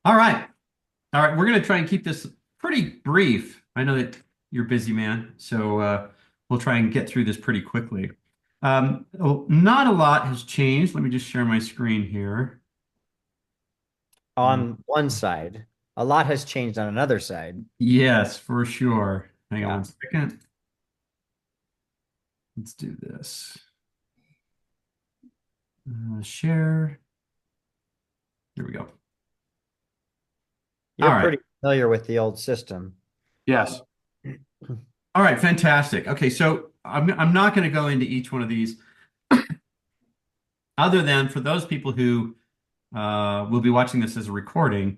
All right. All right. We're going to try and keep this pretty brief. I know that you're a busy man, so we'll try and get through this pretty quickly. Not a lot has changed. Let me just share my screen here. Uh, On one side. A lot has changed on another side. yes, for sure. Hang on Yeah. one second. Let's do this. Share. Here we go. You're All right. pretty familiar with the old system. Yes. All right. Fantastic. Okay. So I'm not going to go into each one of these other than for those people who will be watching this as a recording.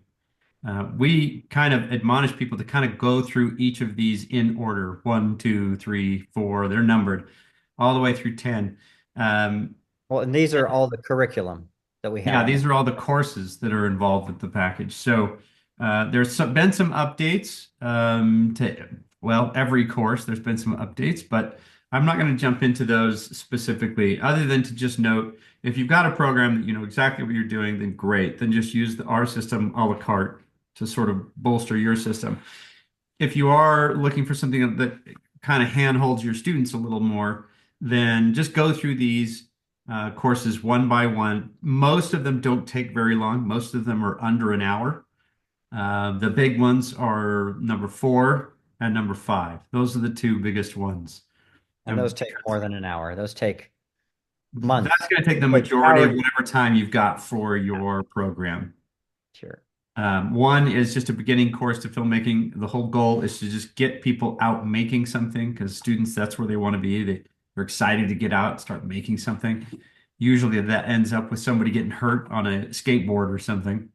We kind of admonish people to kind of go through each of these in order, one, two, three, four, they're numbered all the way through 10. Um, Well, and these are all the curriculum that we have yeah, in these there. are all the courses that are involved with the package. So been some updates to, well, every course, there's been some updates, but I'm not going to jump into those specifically, other than to just note if you've got a program that you know exactly what you're doing, then great. Then just use our system a la carte to sort of bolster your system. If you are looking for something that kind of handholds your students a little more, then just go through these courses one by one. Most of them don't take very long. Most of them are under an hour. The big ones are number 4 and number 5. Those are the two biggest ones. And those And take more than an hour. Those take that's months. going to take They the take majority of hours. whatever time you've got for Yeah, your program. sure. One is just a beginning course to filmmaking. The whole goal is to just get people out making something because students, that's where they want to be. They're excited to get out and start making something. Usually that ends up with somebody getting hurt on a skateboard or something.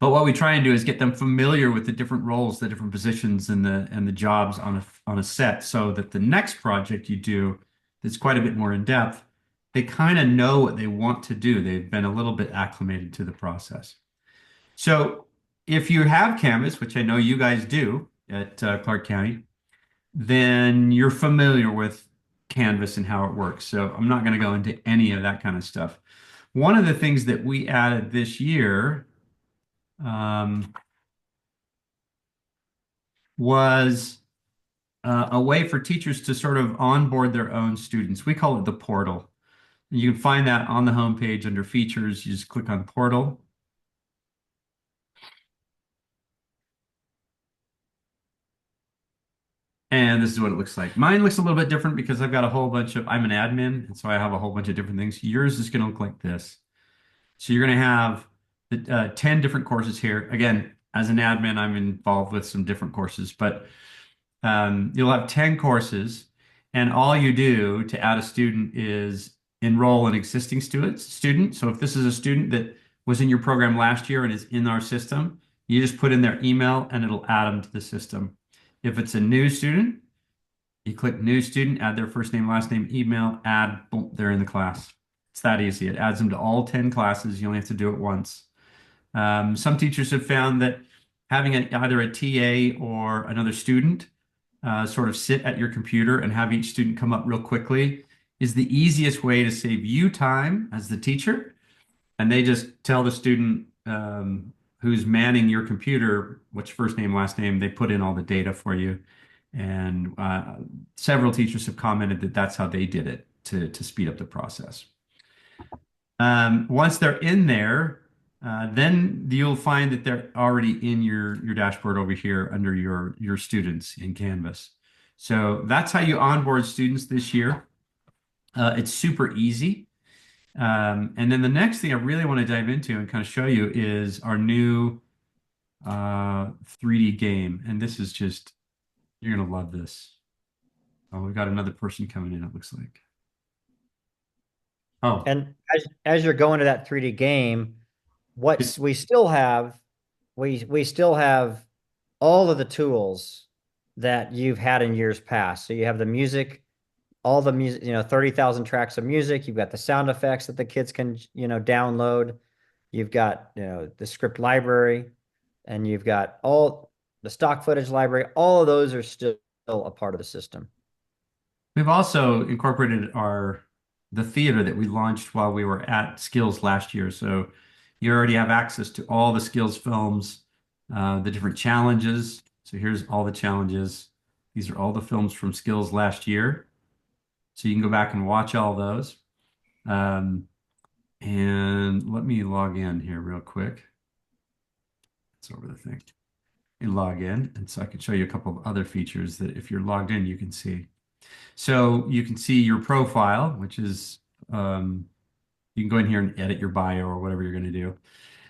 But what we try and do is get them familiar with the different roles, the different positions, and the jobs on a set, so that the next project you do that's quite a bit more in depth, they kind of know what they want to do. They've been a little bit acclimated to the process. So if you have Canvas, which I know you guys do at Clark County, then you're familiar with Canvas and how it works. So I'm not going to go into any of that kind of stuff. One of the things that we added this year um, was a way for teachers to sort of onboard their own students. We call it the portal. You can find that on the homepage under features. You just click on portal. And this is what it looks like. Mine looks a little bit different because I've got a whole bunch of, I'm an admin, and so I have a whole bunch of different things. Yours is going to look like this. So you're going to have the 10 different courses here. Again, as an admin, I'm involved with some different courses, but you'll have 10 courses, and all you do to add a student is enroll an existing student. So if this is a student that was in your program last year and is in our system, you just put in their email and it'll add them to the system. If it's a new student, you click new student, add their first name, last name, email, add, boom, they're in the class. It's that easy. It adds them to all 10 classes. You only have to do it once. Some teachers have found that having either a TA or another student sort of sit at your computer and have each student come up real quickly is the easiest way to save you time as the teacher. And they just tell the student who's manning your computer, what's your first name, last name, they put in all the data for you. And several teachers have commented that that's how they did it to speed up the process. Once they're in there, then you'll find that they're already in your dashboard over here under your students in Canvas. So that's how you onboard students this year. It's super easy. And then the next thing I really want to dive into and kind of show you is our new 3D game. And this is just, you're gonna love this. Oh, we got another person coming in, it looks like. Oh, And as you're going to that 3D game, what's we still have all of the tools that you've had in years past. So you have the music, all the music, 30,000 tracks of music. You've got the sound effects that the kids can, download. You've got, the script library, and you've got all the stock footage library. All of those are still a part of the system. we've also incorporated our the theater that we launched while we were at Skills last year. So You already have access to all the skills films, the different challenges. So here's all the challenges. These are all the films from skills last year. So you can go back and watch all those. Um, and let me log in here real quick. It's over the thing. You log in, and so I can show you a couple of other features that if you're logged in, you can see. So you can see your profile, which is you can go in here and edit your bio or whatever you're going to do.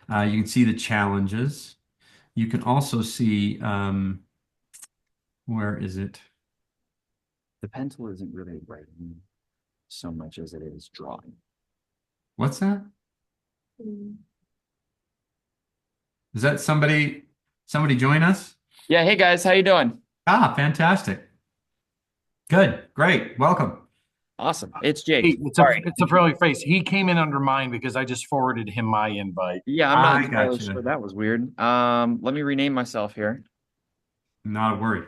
You can see the challenges. You can also see where is it? The pencil isn't really writing so much as it is drawing. What's that? Is that somebody join us? Yeah, hey guys, how you doing? Ah, fantastic. Good. Great. Welcome. Awesome. It's Hey, Jake. it's a Sorry. it's a friendly face. He came in under mine because I just forwarded him my invite. Yeah, I'm not I entirely gotcha. sure. That was weird. Let me rename myself here. Not a worry.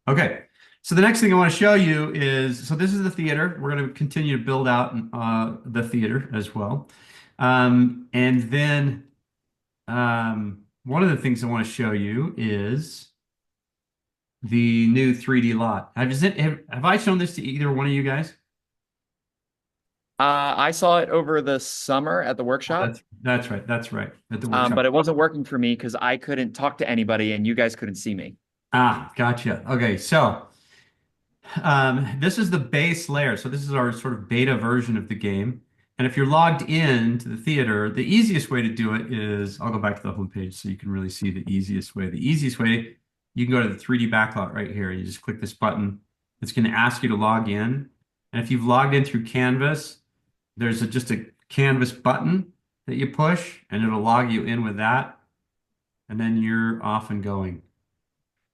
Okay. So the next thing I want to show you is, so this is the theater. We're going to continue to build out the theater as well. And then one of the things I want to show you is the new 3D lot. Have I shown this to either one of you guys? I saw it over the summer at the Oh, workshop, that's right. That's right. At the workshop. but it wasn't working for me because I couldn't talk to anybody and you guys couldn't see me. Ah, gotcha. Okay, so this is the base layer. So this is our sort of beta version of the game. And if you're logged in to the theater, the easiest way to do it is, I'll go back to the homepage so you can really see the easiest way. The easiest way, you can go to the 3D backlot right here. You just click this button. It's going to ask you to log in. And if you've logged in through Canvas, there's just a Canvas button that you push, and it'll log you in with that. And then you're off and going.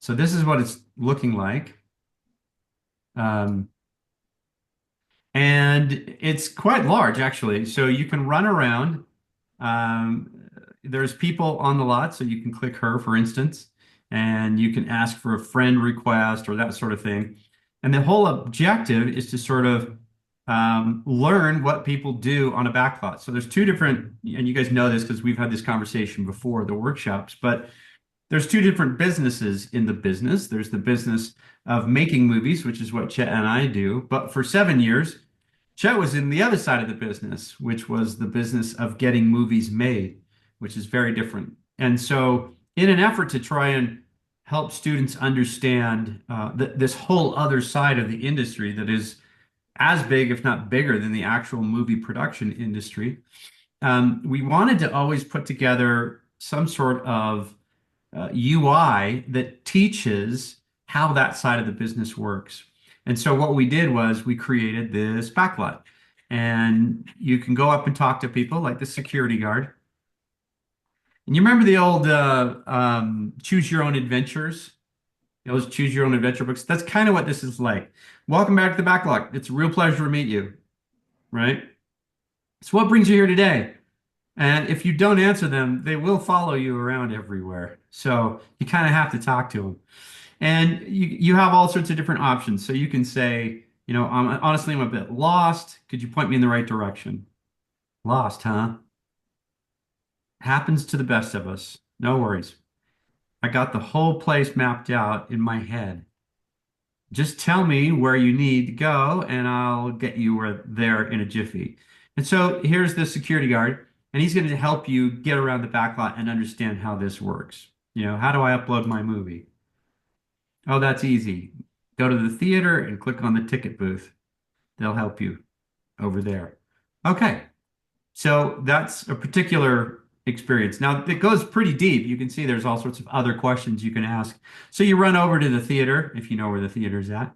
So this is what it's looking like. Um, and it's quite large, actually. So you can run around. Um, there's people on the lot, so you can click her, for instance, and you can ask for a friend request or that sort of thing. And the whole objective is to sort of learn what people do on a backlot. So there's two different, and you guys know this because we've had this conversation before, the workshops, but there's two different businesses in the business. There's the business of making movies, which is what Chet and I do. But for 7 years, Chet was in the other side of the business, which was the business of getting movies made, which is very different. And so, in an effort to try and help students understand this whole other side of the industry that is as big, if not bigger, than the actual movie production industry, we wanted to always put together some sort of UI that teaches how that side of the business works. And so what we did was we created this backlot. And you can go up and talk to people like the security guard. And you remember the old choose your own adventures? Those choose your own adventure books. That's kind of what this is like. Welcome back to the backlot. It's a real pleasure to meet you, right? So what brings you here today? And if you don't answer them, they will follow you around everywhere. So you kind of have to talk to them. And you have all sorts of different options. So you can say, honestly, I'm a bit lost. Could you point me in the right direction? Lost, huh? Happens to the best of us. No worries. I got the whole place mapped out in my head. Just tell me where you need to go, and I'll get you there in a jiffy. And so here's the security guard, and he's going to help you get around the backlot and understand how this works. How do I upload my movie? Oh, that's easy. Go to the theater and click on the ticket booth. They'll help you over there. Okay. So that's a particular experience. Now, it goes pretty deep. You can see there's all sorts of other questions you can ask. So you run over to the theater, if you know where the theater's at,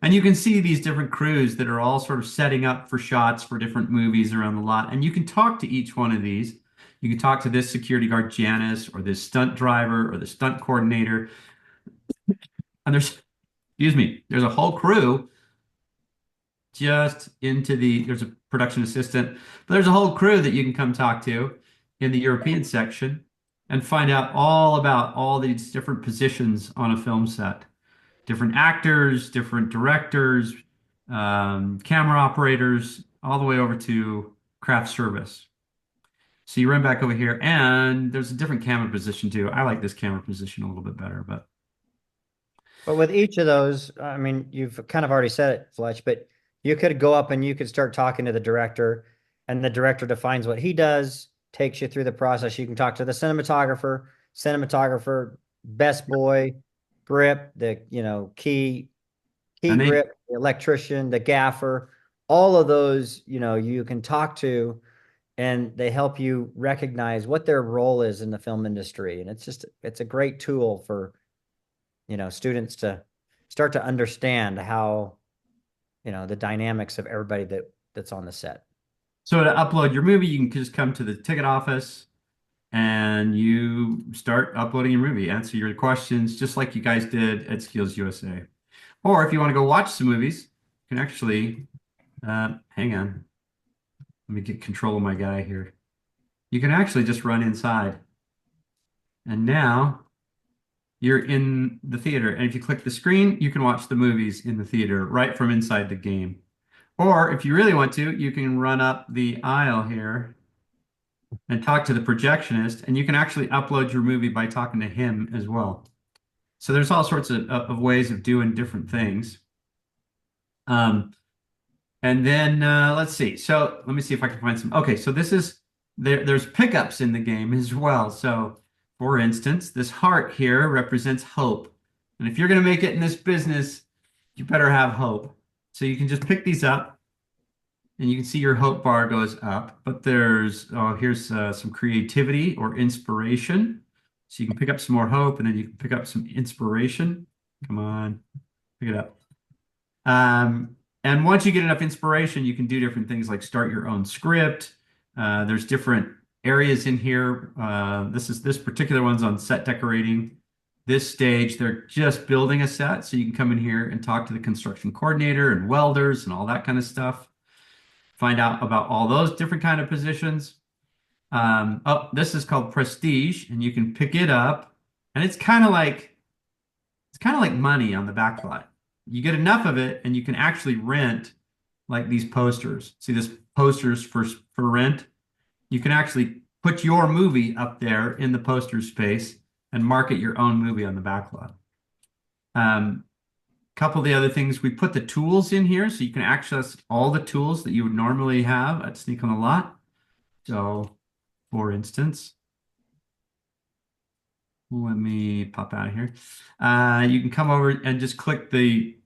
and you can see these different crews that are all sort of setting up for shots for different movies around the lot. And you can talk to each one of these. You can talk to this security guard, Janice, or this stunt driver, or the stunt coordinator. And there's a whole crew there's a production assistant, but there's a whole crew that you can come talk to in the European section and find out all about all these different positions on a film set. Different actors, different directors, camera operators, all the way over to craft service. So you run back over here, and there's a different camera position too. I like this camera position a little bit better, but But with each of those, I mean, you've kind of already said it, Fletch, but you could go up and you could start talking to the director, and the director defines what he does, takes you through the process. You can talk to the cinematographer, best boy, grip, the, key and they grip, the electrician, the gaffer, all of those, you can talk to, and they help you recognize what their role is in the film industry. And it's a great tool for, students to start to understand how, the dynamics of everybody that's on the set. so to upload your movie, you can just come to the ticket office and you start uploading your movie, answer your questions just like you guys did at Skills USA. Or if you want to go watch some movies, you can actually hang on. Let me get control of my guy here. You can actually just run inside. And now you're in the theater. And if you click the screen, you can watch the movies in the theater right from inside the game. Or if you really want to, you can run up the aisle here and talk to the projectionist, and you can actually upload your movie by talking to him as well. So there's all sorts of ways of doing different things. Um, and then let's see. So let me see if I can find some. Okay, so this is there's pickups in the game as well. So for instance, this heart here represents hope. And if you're going to make it in this business, you better have hope. So you can just pick these up and you can see your hope bar goes up. But there's, oh, here's some creativity or inspiration. So you can pick up some more hope and then you can pick up some inspiration. Come on, pick it up. Um, and once you get enough inspiration, you can do different things like start your own script. There's different areas in here. This particular one's on set decorating. This stage, they're just building a set, so you can come in here and talk to the construction coordinator and welders and all that kind of stuff. Find out about all those different kind of positions. Oh, this is called Prestige, and you can pick it up, and it's kind of like money on the back lot. You get enough of it, and you can actually rent like these posters. See this posters for rent? You can actually put your movie up there in the poster space and market your own movie on the back lot. Couple of the other things, we put the tools in here so you can access all the tools that you would normally have at Sneak on the Lot. So, for instance, let me pop out of here. You can come over and just click the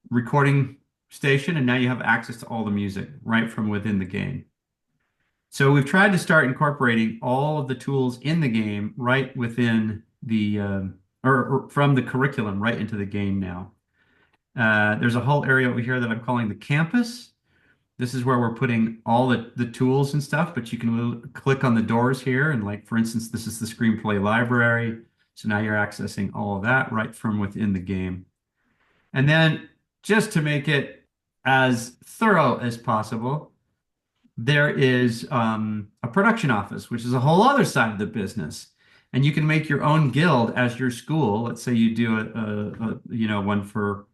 recording station, and now you have access to all the music right from within the game. So we've tried to start incorporating all of the tools in the game right within the or from the curriculum right into the game now. There's a whole area over here that I'm calling the campus. This is where we're putting all the tools and stuff, but you can click on the doors here. And like, for instance, this is the screenplay library. So now you're accessing all of that right from within the game. And then just to make it as thorough as possible, there is a production office, which is a whole other side of the business. And you can make your own guild as your school. Let's say you do one for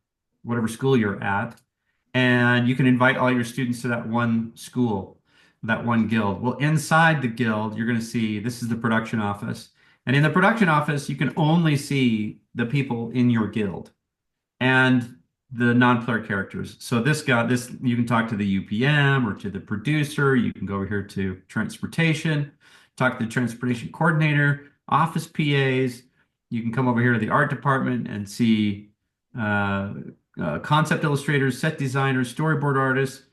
whatever school you're at, and you can invite all your students to that one school, that one guild. Well, inside the guild, you're going to see this is the production office. And in the production office, you can only see the people in your guild and the non-player characters. So this you can talk to the UPM or to the producer. You can go over here to transportation, talk to the transportation coordinator, office PAs. You can come over here to the art department and see concept illustrators, set designers, storyboard artists,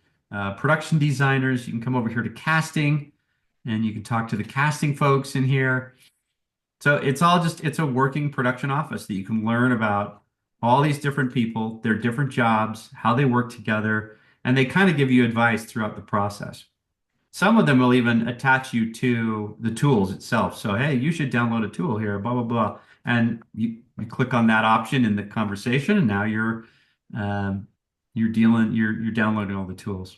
production designers. You can come over here to casting and you can talk to the casting folks in here. So it's a working production office that you can learn about all these different people, their different jobs, how they work together, and they kind of give you advice throughout the process. Some of them will even attach you to the tools itself. So, hey, you should download a tool here, blah, blah, blah. And you click on that option in the conversation, and now you're downloading all the tools.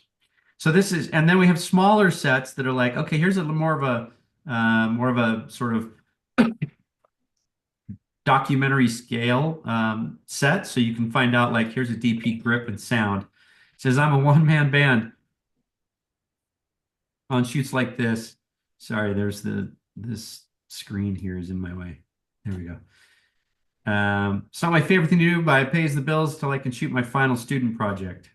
So and then we have smaller sets that are like, okay, here's a little more of a sort of documentary scale set. So you can find out like, here's a DP grip and sound. It says I'm a one-man band on shoots like this. Sorry, there's this screen here is in my way. There we go. It's not my favorite thing to do, but it pays the bills till I can shoot my final student project.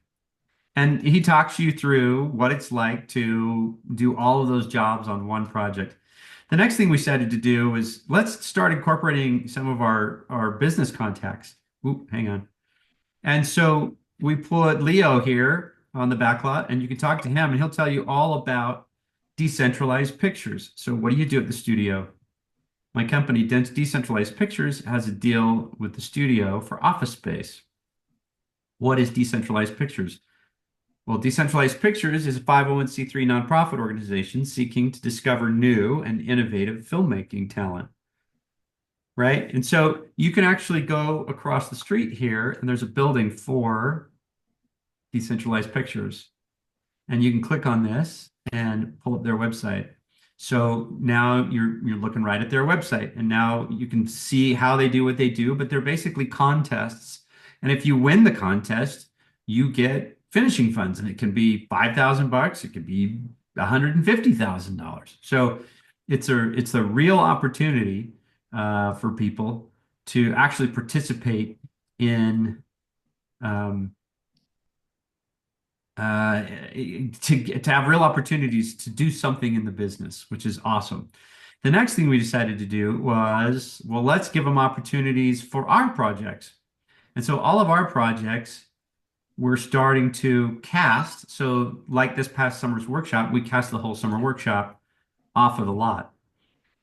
And he talks you through what it's like to do all of those jobs on one project. The next thing we decided to do was let's start incorporating some of our business contacts. Oop, hang on. And so we put Leo here on the back lot, and you can talk to him, and he'll tell you all about decentralized pictures. So what do you do at the studio? My company, Decentralized Pictures, has a deal with the studio for office space. What is Decentralized Pictures? Well, Decentralized Pictures is a 501c3 nonprofit organization seeking to discover new and innovative filmmaking talent, right? And so you can actually go across the street here, and there's a building for Decentralized Pictures. And you can click on this and pull up their website. So now you're looking right at their website, and now you can see how they do what they do, but they're basically contests. And if you win the contest, you get finishing funds, and it can be $5,000, it could be $150,000. So it's a real opportunity for people to actually participate in um, uh, to have real opportunities to do something in the business, which is awesome. The next thing we decided to do was, well, let's give them opportunities for our projects. And so all of our projects we're starting to cast. So like this past summer's workshop, we cast the whole summer workshop off of the lot.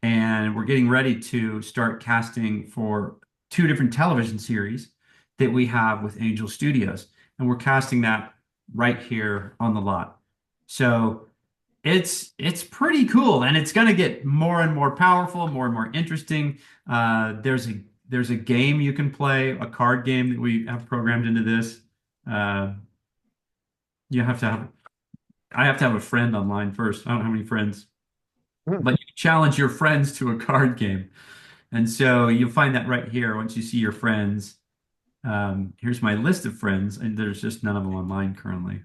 And we're getting ready to start casting for two different television series that we have with Angel Studios. And we're casting that right here on the lot. So it's pretty cool, and it's going to get more and more powerful, more and more interesting. There's a game you can play, a card game that we have programmed into this. Uh, you have to have I have to have a friend online first. I don't have any friends, Hmm. but you challenge your friends to a card game. And so you'll find that right here once you see your friends. Here's my list of friends, and there's just none of them online currently.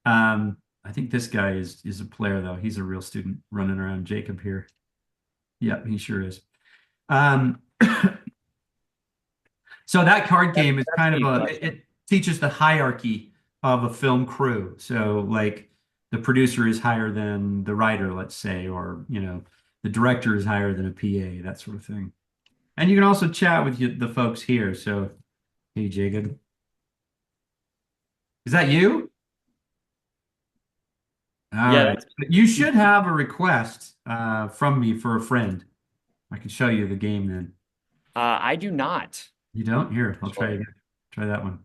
I think this guy is a player though. He's a real student running around. Jacob here. Yeah, he sure is. Um, so that card game is That's kind of me, a Fletch. it teaches the hierarchy of a film crew. So like the producer is higher than the writer, let's say, or the director is higher than a PA, that sort of thing. And you can also chat with the folks here. So, hey, Jacob, is that you? All Yeah, right. You should have a request from me for a friend. I can show you the game then. I do not. You don't? Here, I'll try Sure. again. Try that one.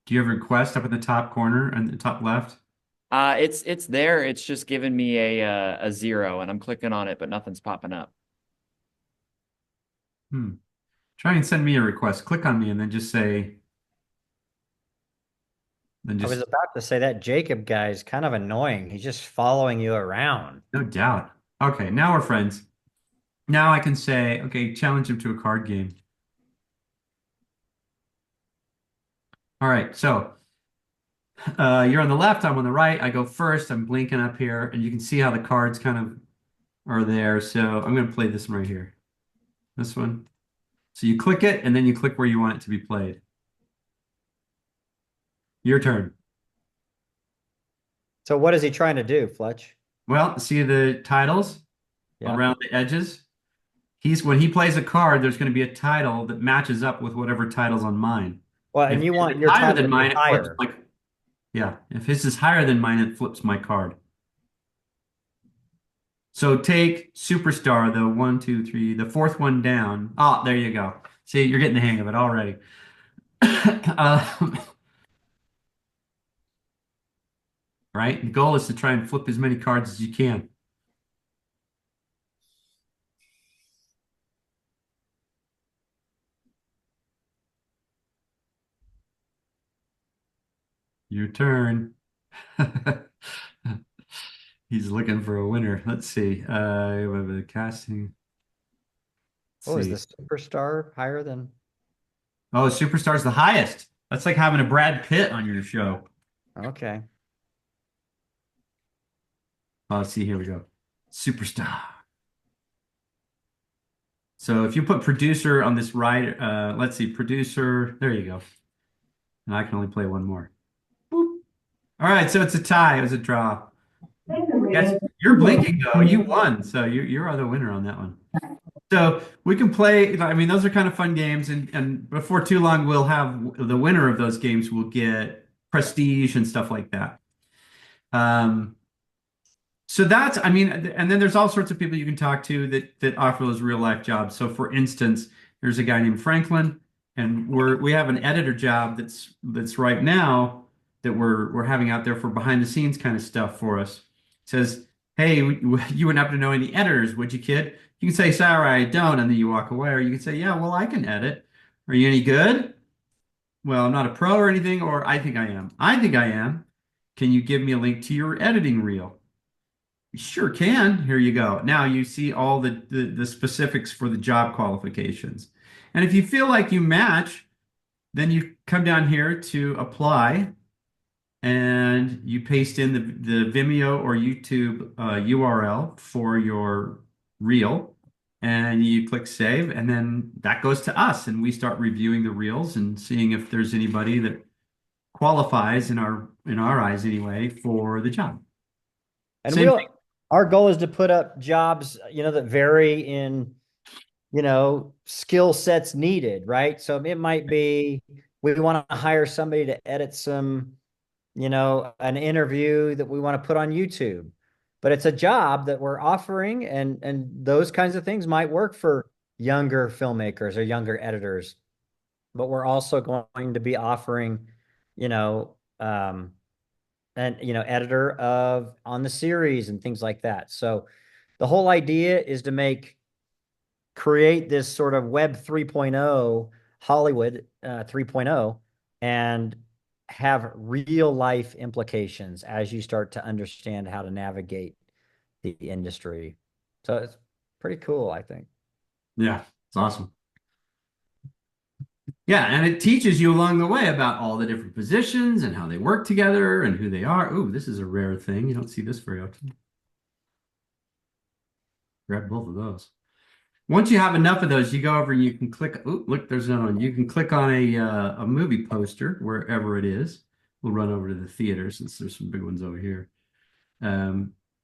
Do you have a request up in the top corner and the top left? It's there. It's just giving me a zero, and I'm clicking on it, but nothing's popping up. Hmm. Try and send me a request. Click on me and then just say, then I was just, about to say that Jacob guy is kind of annoying. He's just following you around. no doubt. Okay, now we're friends. Now I can say, okay, challenge him to a card game. All right, so you're on the left, I'm on the right. I go first. I'm blinking up here, and you can see how the cards kind of are there. So I'm going to play this one right here. This one. So you click it, and then you click where you want it to be played. Your turn. So what is he trying to do, Fletch? Well, see the titles Yeah. around the edges? When he plays a card, there's going to be a title that matches up with whatever title's on mine. Well, If and you his want is your higher title than to be mine, it flips higher. my yeah. If his is higher than mine, it flips my card. So take Superstar, the one, two, three, the fourth one down. Oh, there you go. See, you're getting the hang of it already. Right? The goal is to try and flip as many cards as you can. Your turn. He's looking for a winner. Let's see. We have a casting. Let's Oh, is the see. superstar higher than? Oh, Superstar's the highest. That's like having a Brad Pitt on your show. Okay. Let's see, here we go. Superstar. So if you put producer on this right, let's see, producer, there you go. And I can only play one more. Boop. All right, so it's a tie. It was a draw. Yes, you're blinking though. You won, so you are the winner on that one. So we can play. I mean, those are kind of fun games, and before too long, we'll have the winner of those games will get prestige and stuff like that. Um, so that's, I mean, and then there's all sorts of people you can talk to that offer those real life jobs. So for instance, there's a guy named Franklin, and we have an editor job that's right now that we're having out there for behind the scenes kind of stuff for us. It says, hey, you wouldn't happen to know any editors, would you, kid? You can say, sorry, I don't, and then you walk away. Or you can say, yeah, well, I can edit. Are you any good? Well, I'm not a pro or anything, or I think I am. I think I am. Can you give me a link to your editing reel? Sure can. Here you go. Now you see all the specifics for the job qualifications. And if you feel like you match, then you come down here to apply and you paste in the Vimeo or YouTube URL for your reel and you click save and then that goes to us and we start reviewing the reels and seeing if there's anybody that qualifies in our eyes anyway for the job. And Same thing. our goal is to put up jobs, that vary in, skill sets needed, right? So it might be we want to hire somebody to edit some, an interview that we want to put on YouTube. But it's a job that we're offering and those kinds of things might work for younger filmmakers or younger editors. But we're also going to be offering, editor of on the series and things like that. So the whole idea is to create this sort of web 3.0 Hollywood 3.0 and have real life implications as you start to understand how to navigate the industry. So it's pretty cool, I think. Yeah, it's awesome. Yeah, and it teaches you along the way about all the different positions and how they work together and who they are. Ooh, this is a rare thing. You don't see this very often. Grab both of those. Once you have enough of those, you go over and you can click. Oh, look, there's another one. You can click on a movie poster wherever it is. We'll run over to the theater since there's some big ones over here.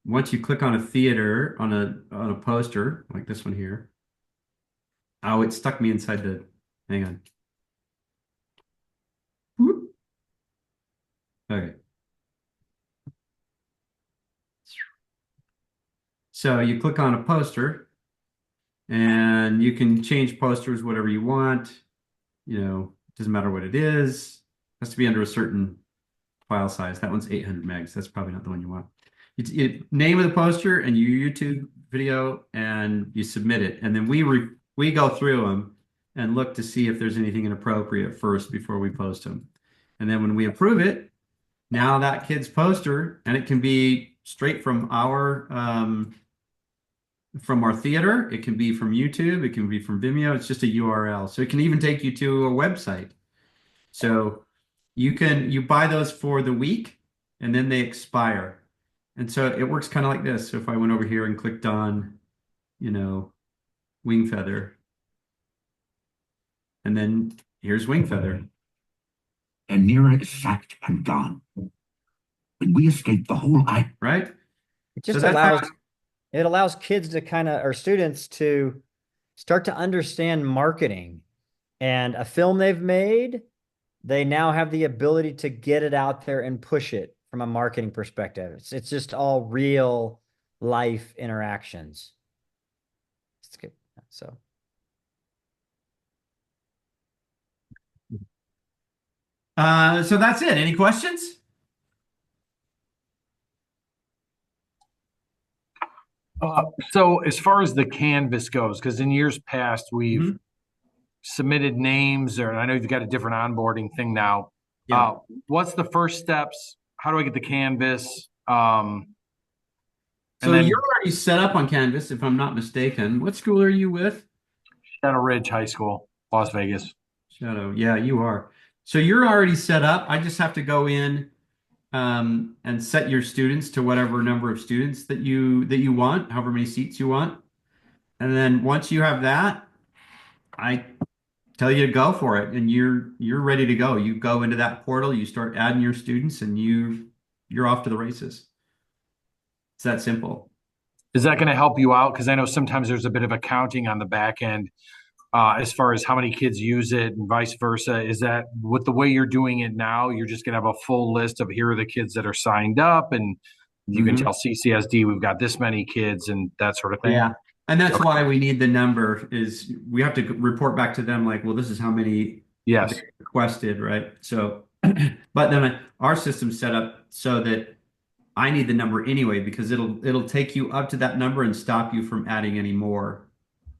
Once you click on a theater on a poster like this one here. Oh, it stuck me inside the. Hang on. Whoop. Okay. So you click on a poster and you can change posters whatever you want. Doesn't matter what it is. It has to be under a certain file size. That one's 800 megs. That's probably not the one you want. Name of the poster and your YouTube video and you submit it. And then we go through them and look to see if there's anything inappropriate first before we post them. And then when we approve it, now that kid's poster, and it can be straight from our theater, it can be from YouTube, it can be from Vimeo, it's just a URL. So it can even take you to a website. So you buy those for the week and then they expire. And so it works kind of like this. So if I went over here and clicked on, wing feather, and then here's wing feather. And Nira is sacked and gone. When we escape the whole island. Right? It just So allows kids to or students to start to understand marketing and a film they've made. They now have the ability to get it out there and push it from a marketing perspective. It's just all real life interactions. It's good. So. So that's it. Any questions? So as far as the canvas goes, because in years past we've submitted names, or I know you've got a different onboarding thing now. Yeah. What's the first steps? How do I get the canvas? So you're already set up on Canvas, if I'm not mistaken. What school are you with? Shadow Ridge High School, Las Vegas. Shadow. Yeah, you are. So you're already set up. I just have to go in and set your students to whatever number of students that you want, however many seats you want. And then once you have that, I tell you to go for it, and you're ready to go. You go into that portal, you start adding your students, and you're off to the races. It's that simple. Is that going to help you out? Because I know sometimes there's a bit of accounting on the back end as far as how many kids use it and vice versa. Is that with the way you're doing it now, you're just going to have a full list of here are the kids that are signed up, and you can Mhm. tell CCSD we've got this many kids and that sort of thing? Yeah. And that's Okay. why we need the number is we have to report back to them like, well, this is how many Yes. they requested, right? So, but then our system's set up so that I need the number anyway because it'll take you up to that number and stop you from adding any more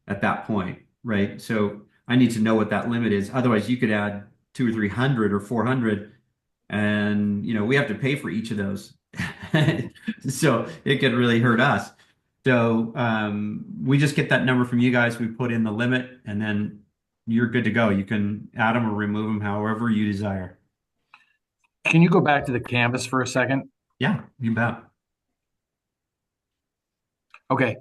at that point, right? So I need to know what that limit is. Otherwise, you could add 200 or 300 or 400, and we have to pay for each of those. So it could really hurt us. So we just get that number from you guys. We put in the limit, and then you're good to go. You can add them or remove them however you desire. Can you go back to the canvas for a second? Yeah, you bet. Okay.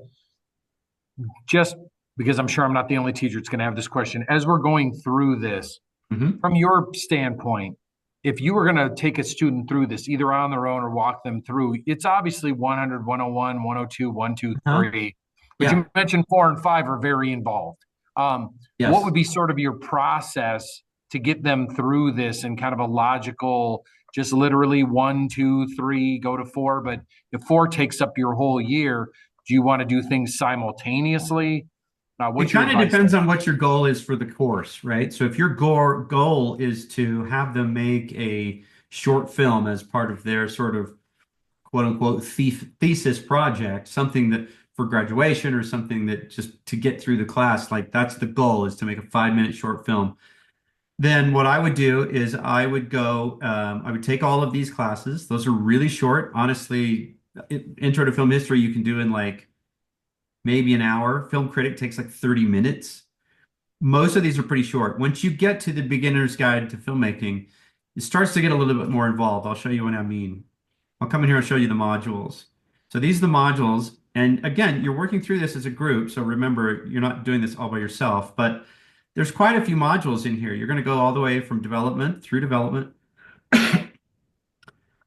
Just because I'm sure I'm not the only teacher that's going to have this question. As we're going through this, Mhm. from your standpoint, if you were going to take a student through this, either on their own or walk them through, it's obviously 100, 101, 102, 1, 2, Huh? 3. But Yeah. you mentioned 4 and 5 are very involved. Yes. What would be sort of your process to get them through this in kind of a logical, just literally 1, 2, 3, go to 4? But if 4 takes up your whole year, do you want to do things simultaneously? It What's your kind of advice depends there? on what your goal is for the course, right? So if your goal is to have them make a short film as part of their sort of quote unquote thesis project, something that for graduation or something that just to get through the class, like that's the goal is to make a 5-minute short film. Then what I would do is I would take all of these classes. Those are really short. Honestly, intro to film history you can do in like maybe an hour. Film critic takes like 30 minutes. Most of these are pretty short. Once you get to the beginner's guide to filmmaking, it starts to get a little bit more involved. I'll show you what I mean. I'll come in here and show you the modules. So these are the modules. And again, you're working through this as a group. So remember, you're not doing this all by yourself, but there's quite a few modules in here. You're going to go all the way from development through development,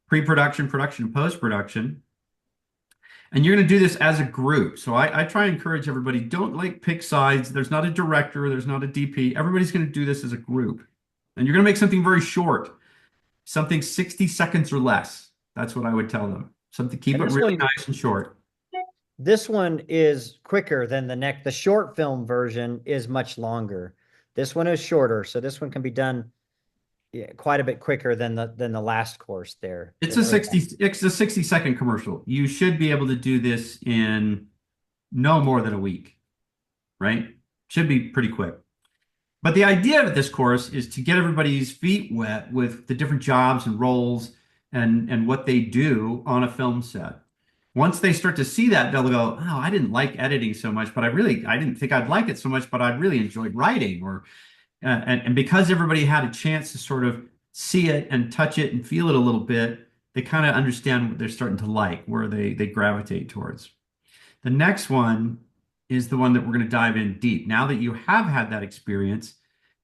pre-production, production, post-production. And you're going to do this as a group. So I try and encourage everybody, don't like pick sides. There's not a director, there's not a DP. Everybody's going to do this as a group. And you're going to make something very short, something 60 seconds or less. That's what I would tell them. Something, keep And it this really one- nice and short. This one is quicker than the next. The short film version is much longer. This one is shorter, so this one can be done quite a bit quicker than the last course there. It's a 60-second commercial. You should be able to do this in no more than a week, right? Should be pretty quick. But the idea of this course is to get everybody's feet wet with the different jobs and roles and what they do on a film set. Once they start to see that, they'll go, "Oh, I didn't like editing so much, but I didn't think I'd like it so much, but I really enjoyed writing." Or and because everybody had a chance to sort of see it and touch it and feel it a little bit, they kind of understand what they're starting to like, where they gravitate towards. The next one is the one that we're going to dive in deep. Now that you have had that experience,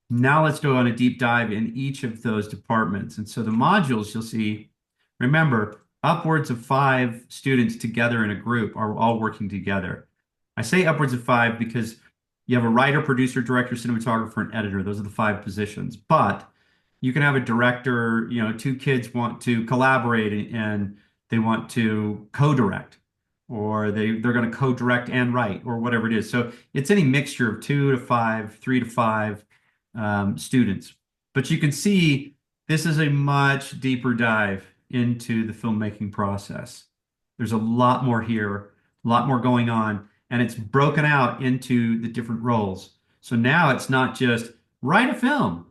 now let's go on a deep dive in each of those departments. And so the modules you'll see, remember, upwards of 5 students together in a group are all working together. I say upwards of 5 because you have a writer, producer, director, cinematographer, and editor. Those are the 5 positions. But you can have a director, 2 kids want to collaborate and they want to co-direct, or they're going to co-direct and write, or whatever it is. So it's any mixture of 2 to 5, 3 to 5 students. But you can see this is a much deeper dive into the filmmaking process. There's a lot more here, a lot more going on, and it's broken out into the different roles. So now it's not just write a film,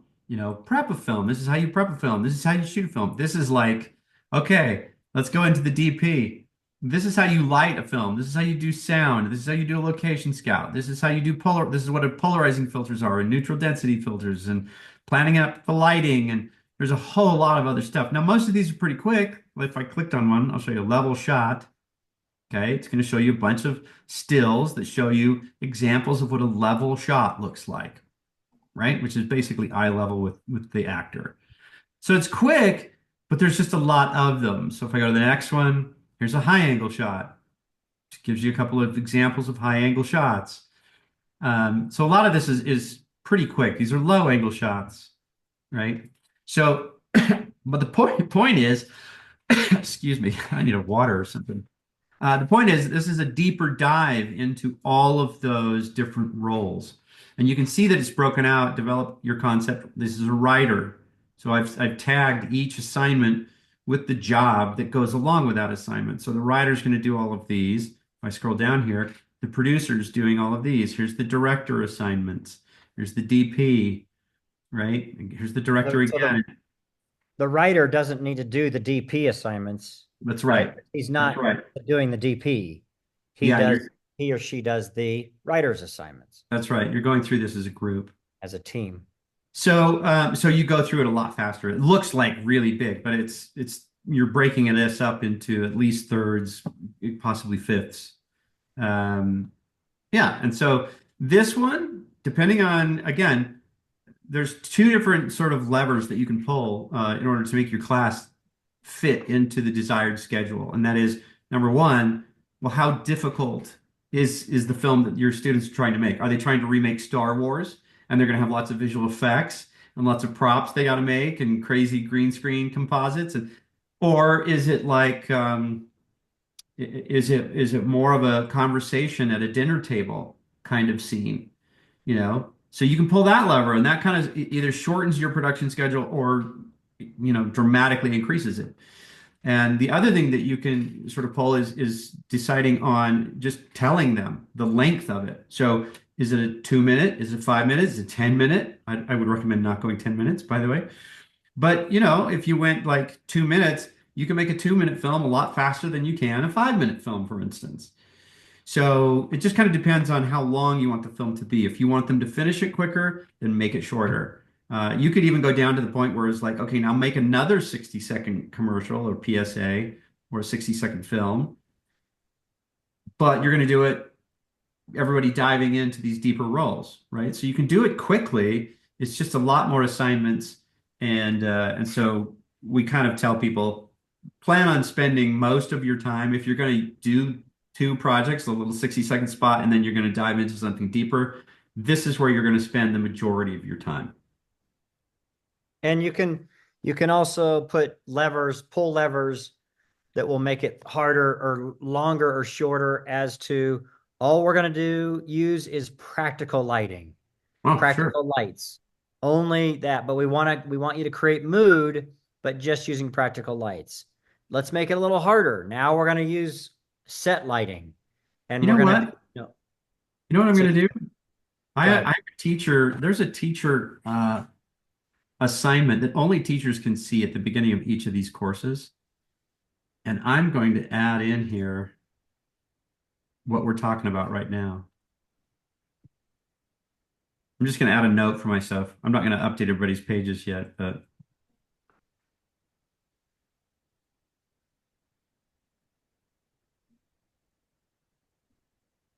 prep a film. This is how you prep a film. This is how you shoot a film. This is like, okay, let's go into the DP. This is how you light a film. This is how you do sound. This is how you do a location scout. This is how you do this is what polarizing filters are and neutral density filters and planning out the lighting and There's a whole lot of other stuff. Now, most of these are pretty quick. If I clicked on one, I'll show you a level shot. Okay, it's going to show you a bunch of stills that show you examples of what a level shot looks like, right? Which is basically eye level with the actor. So it's quick, but there's just a lot of them. So if I go to the next one, here's a high angle shot. It gives you a couple of examples of high angle shots. So a lot of this is pretty quick. These are low angle shots, right? So, but the point is, excuse me, I need a water or something. The point is, this is a deeper dive into all of those different roles. And you can see that it's broken out, develop your concept. This is a writer. So I've tagged each assignment with the job that goes along with that assignment. So the writer's going to do all of these. If I scroll down here, the producer's doing all of these. Here's the director assignments. Here's the DP, right? Here's the director So again. the writer doesn't need to do the DP assignments, That's right? right. He's That's not right. doing the DP. Yeah, He or she does the writer's assignments that's right. You're going through this as a group. as a team. So you go through it a lot faster. It looks like really big, but it's you're breaking this up into at least thirds, possibly fifths. Yeah, and so this one, depending on, again, there's two different sort of levers that you can pull in order to make your class fit into the desired schedule. And that is number one, well, how difficult is the film that your students are trying to make? Are they trying to remake Star Wars and they're going to have lots of visual effects and lots of props they got to make and crazy green screen composites? Or is it like is it more of a conversation at a dinner table kind of scene, you know? So you can pull that lever, and that kind of either shortens your production schedule or, dramatically increases it. And the other thing that you can sort of pull is deciding on just telling them the length of it. So is it a 2 minute? Is it 5 minutes? Is it 10 minute? I would recommend not going 10 minutes, by the way. But if you went like 2 minutes, you can make a 2 minute film a lot faster than you can a 5 minute film, for instance. So it just kind of depends on how long you want the film to be. If you want them to finish it quicker, then make it shorter. You could even go down to the point where it's like, okay, now make another 60-second commercial or PSA or a 60-second film, but you're going to do it everybody diving into these deeper roles, right? So you can do it quickly. It's just a lot more assignments, and so we kind of tell people plan on spending most of your time if you're going to do two projects, a little 60-second spot, and then you're going to dive into something deeper. This is where you're going to spend the majority of your time. And you can also pull levers that will make it harder or longer or shorter as to all we're going to use is practical lighting, Oh, sure. practical lights, only that. But we want you to create mood, but just using practical lights. Let's make it a little harder. Now we're going to use set lighting, and You we're know going what? to, You know what I'm so going to do? I go ahead. have a teacher. There's a teacher assignment that only teachers can see at the beginning of each of these courses. And I'm going to add in here what we're talking about right now. I'm just going to add a note for myself. I'm not going to update everybody's pages yet, but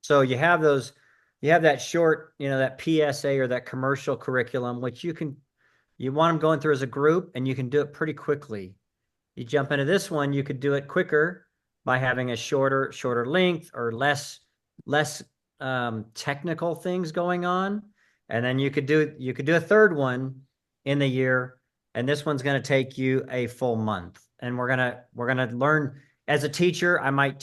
So you have that short, that PSA or that commercial curriculum, which you want them going through as a group, and you can do it pretty quickly. You jump into this one, you could do it quicker by having a shorter length or less technical things going on. And then you could do a third one in the year, and this one's going to take you a full month. And we're gonna learn as a teacher. I might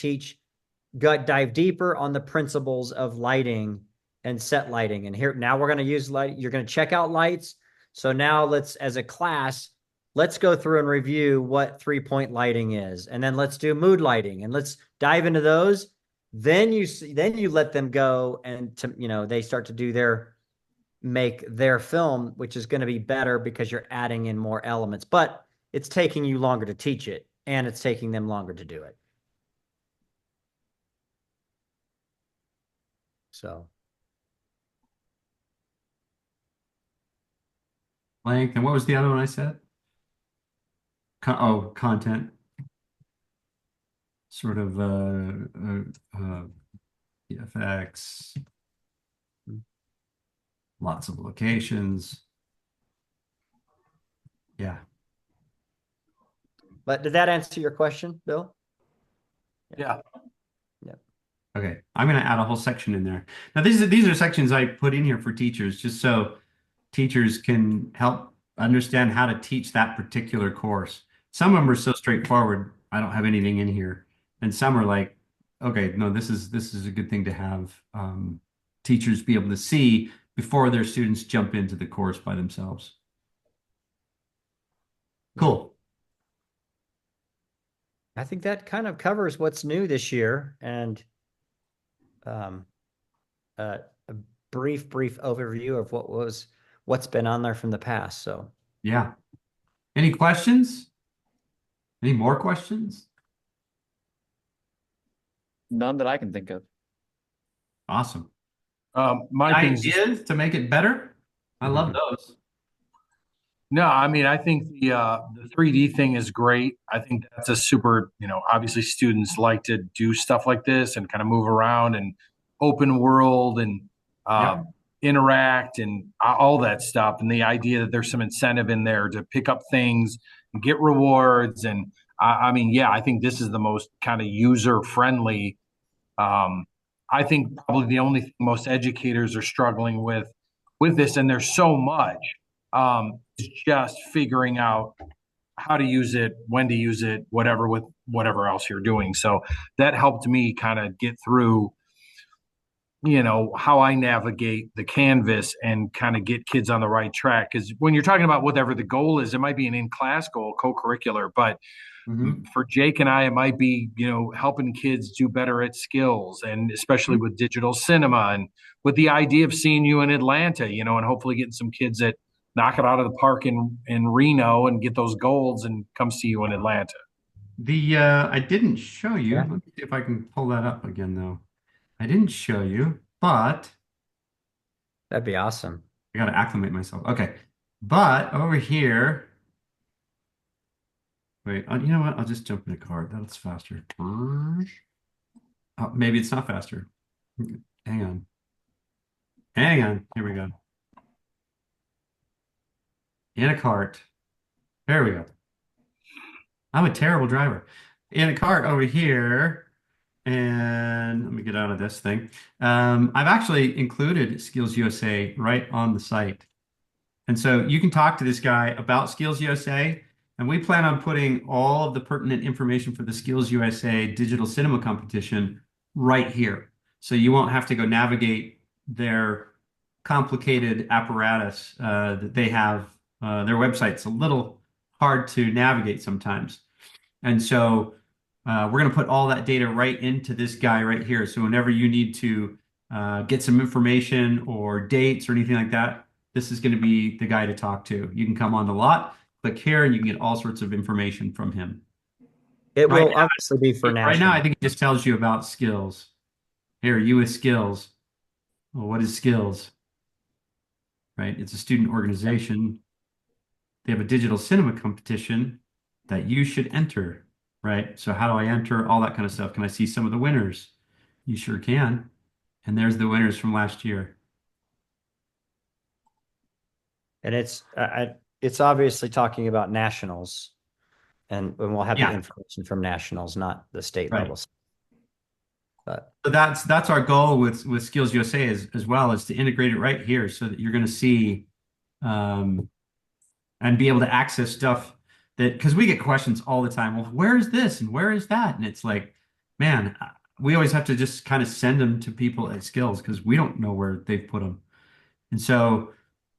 dive deeper on the principles of lighting and set lighting. And here now we're going to use light. You're going to check out lights. So now as a class, let's go through and review what 3-point lighting is, and then let's do mood lighting, and let's dive into those. Then you let them go, and they start to make their film, which is going to be better because you're adding in more elements, but it's taking you longer to teach it, and it's taking them longer to do it. So length. And what was the other one I said? Content, sort of VFX, lots of locations. Yeah. But did that answer your question, Bill? Yeah. Yeah. Okay. I'm going to add a whole section in there. Now, these are sections I put in here for teachers, just so teachers can help understand how to teach that particular course. Some of them are so straightforward, I don't have anything in here. And some are like, okay, no, this is a good thing to have teachers be able to see before their students jump into the course by themselves. Cool. I think that kind of covers what's new this year and um, a brief overview of what's been on there from the past. So Yeah. Any questions? Any more questions? None that I can think of. Awesome. My thing's just Ideas to make it better? I love those. no, I mean, I think the 3D thing is great. I think that's a super, obviously students like to do stuff like this and kind of move around and open world and uh, Yep. interact and all that stuff. And the idea that there's some incentive in there to pick up things and get rewards. And I mean, yeah, I think this is the most kind of user friendly. Um, I think probably the only thing most educators are struggling with this, and there's so much, is just figuring out how to use it, when to use it, whatever with whatever else you're doing. So that helped me kind of get through, how I navigate the canvas and kind of get kids on the right track. Because when you're talking about whatever the goal is, it might be an in-class goal, co-curricular, but Mhm. for Jake and I, it might be, helping kids do better at skills and especially with digital cinema and with the idea of seeing you in Atlanta, and hopefully getting some kids that knock it out of the park in Reno and get those golds and come see you in Atlanta. I didn't show you. yeah, Let me see if I can pull that up again, though. I didn't show you, but that'd be awesome. I got to acclimate myself. Okay. But over here, wait, you know what? I'll just jump in a card. That's faster. Oh, maybe it's not faster. Hang on. Hang on. Here we go. In a cart. There we go. I'm a terrible driver. In a cart over here. And let me get out of this thing. I've actually included Skills USA right on the site. And so you can talk to this guy about Skills USA, and we plan on putting all of the pertinent information for the Skills USA digital cinema competition right here. So you won't have to go navigate their complicated apparatus that they have. Their website's a little hard to navigate sometimes. And so we're going to put all that data right into this guy right here. So whenever you need to get some information or dates or anything like that, this is going to be the guy to talk to. You can come on the lot, click here, and you can get all sorts of information from him. It Right will obviously be for now, right now, I national. think it just tells you about skills. Here, you with skills. Well, what is skills? Right? It's a student organization. They have a digital cinema competition that you should enter. Right? So how do I enter? All that kind of stuff. Can I see some of the winners? You sure can. And there's the winners from last year. And it's obviously talking about nationals, and we'll have the Yeah, information from nationals, not the state right. levels. But So that's our goal with Skills USA as well, is to integrate it right here so that you're going to see um, and be able to access stuff that, because we get questions all the time. Well, where is this and where is that? And it's like, man, we always have to just kind of send them to people at Skills because we don't know where they've put them. And so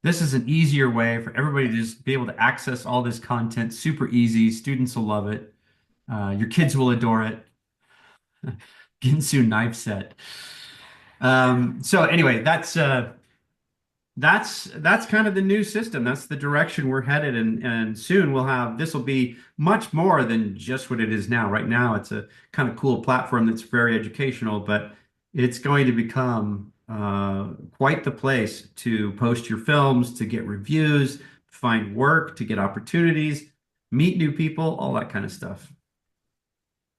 this is an easier way for everybody to just be able to access all this content. Super easy. Students will love it. Your kids will adore it. Ginsu knife set. So anyway, that's kind of the new system. That's the direction we're headed, and soon we'll have this will be much more than just what it is now. Right now, it's a kind of cool platform that's very educational, but it's going to become quite the place to post your films, to get reviews, find work, to get opportunities. meet new people, all that kind of stuff.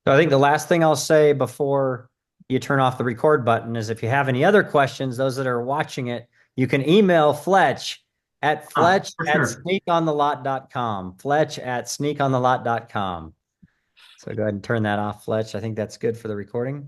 So I think the last thing I'll say before you turn off the record button is if you have any other questions, those that are watching it, you can email Fletch at Fletch For at sure. sneakonthelot.com. Fletch at sneakonthelot.com. So go ahead and turn that off, Fletch. I think that's good for the recording.